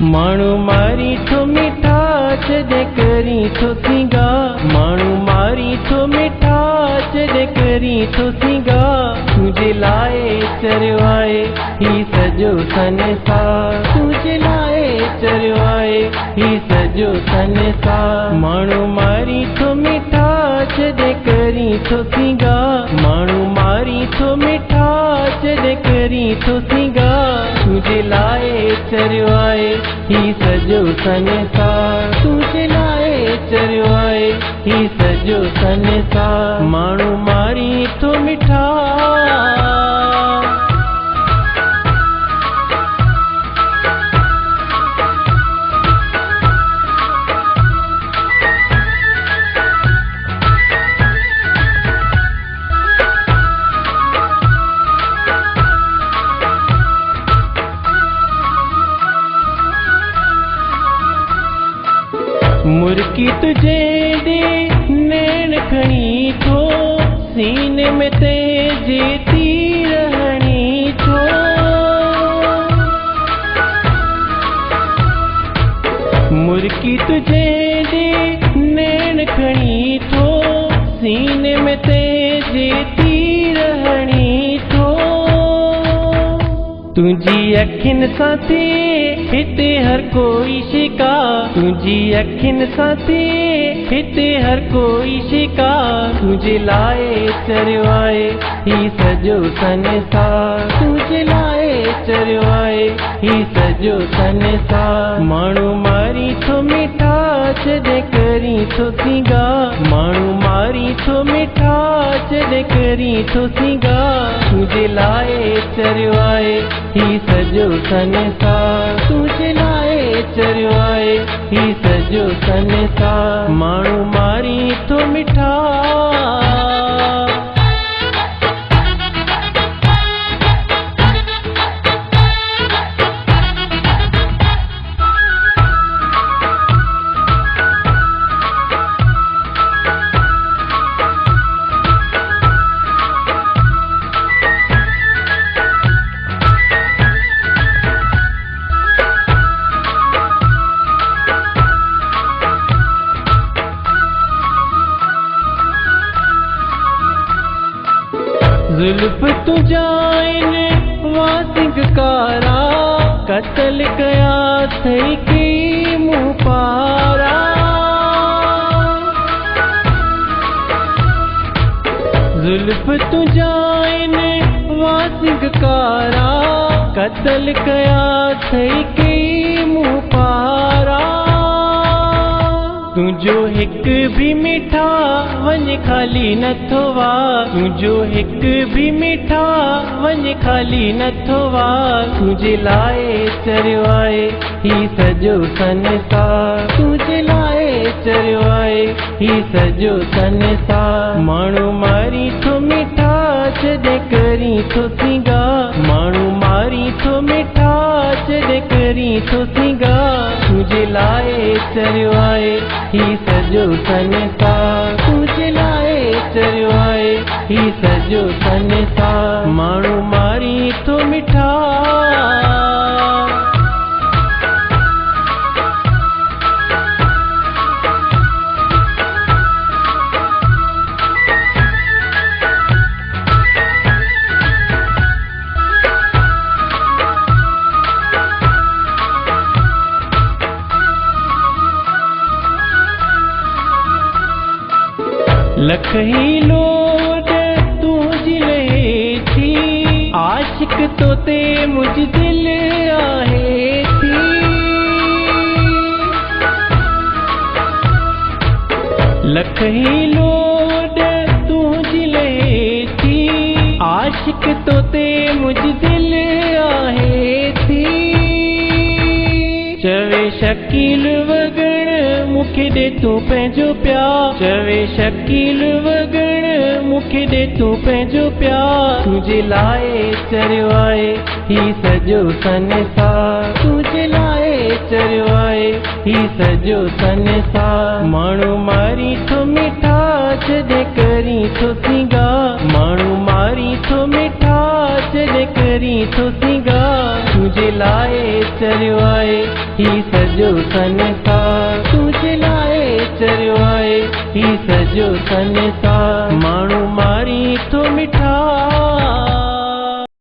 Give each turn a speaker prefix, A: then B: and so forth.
A: माण्हू मारी थो मिठा जॾहिं करी थो सिंगा, माण्हू मारी थो मिठा जॾहिं करी थो सिंगा। तुंहिंजे लाइ चरियो आहे ही सॼो संसार, तुंहिंजे लाइ चरियो आहे ही सॼो संसार। माण्हू मारी थो मिठा जॾहिं करी थो सिंगा, माण्हू मारी थो मिठा जॾहिं करी थो सिंगा। तुंहिंजे लाइ चरियो आहे ही सॼो संसार, तुंहिंजे लाइ चरियो आहे ही सॼो संसार। माण्हू मारी थो मिठा मुर्की तुझे दे नैन खणी थो, सीने में तेजे तीर हणी थो। मुर्की तुझे दे नैन खणी थो, सीने में तेजे तीर हणी थो। तुझी अखिन सां थिए हिते हर कोई शिकार, तुझी अखिन सां थिए हिते हर कोई शिकार। तुझे लाइ चरियो आहे ही सॼो संसार, तुझे लाइ चरियो आहे ही सॼो संसार। माण्हू मारी थो मिठा जॾहिं करी थो सिंगा, माण्हू मारी थो मिठा जॾहिं करी थो सिंगा। तुझे लाइ चरियो आहे ही सॼो संसार, तुझे लाइ चरियो आहे ही सॼो संसार। माण्हू मारी थो मिठा जुल्फ तुझाइन वासिक कारा, कतल कया थई की मुँह पारा। जुल्फ तुझाइन वासिक कारा, कतल कया थई की मुँह पारा। तुझो हिक भी मिठा वञ खाली नथो वा, तुझो हिक भी मिठा वञ खाली नथो वा। तुझे लाइ चरियो आहे ही सॼो संसार, तुझे लाइ चरियो आहे ही सॼो संसार। माण्हू मारी थो मिठा जॾहिं करी थो सिंगा, माण्हू मारी थो मिठा जॾहिं करी थो सिंगा। तुझे लाइ चरियो आहे ही सॼो संसार, तुझे लाइ चरियो आहे ही सॼो संसार। माण्हू मारी थो मिठा लख ही लोड तुझी लहे थी, आशिक तो ते मुझ दिल आहे थी। लख ही लोड तुझी लहे थी, आशिक तो ते मुझ दिल आहे थी। चवे शकील वगण मुख मूंखे ॾे तूं पंहिंजो प्यार। चवे शकील वगण मूंखे ॾे तूं पंहिंजो प्यार। तुंहिंजे लाइ चरियो आहे ही सॼो संसार। तुंहिंजे लाइ चरियो आहे ही सॼो संसार। माण्हू मारी थो मिठा जॾहिं करी थो सिंगार। माण्हू मारी थो मिठा जॾहिं करी थो सिंगार। तुंहिंजे लाइ चरियो आहे ही सॼो संसार। तुंहिंजे लाइ चरियो आहे ही सॼो संसार। माण्हू मारी थो मिठा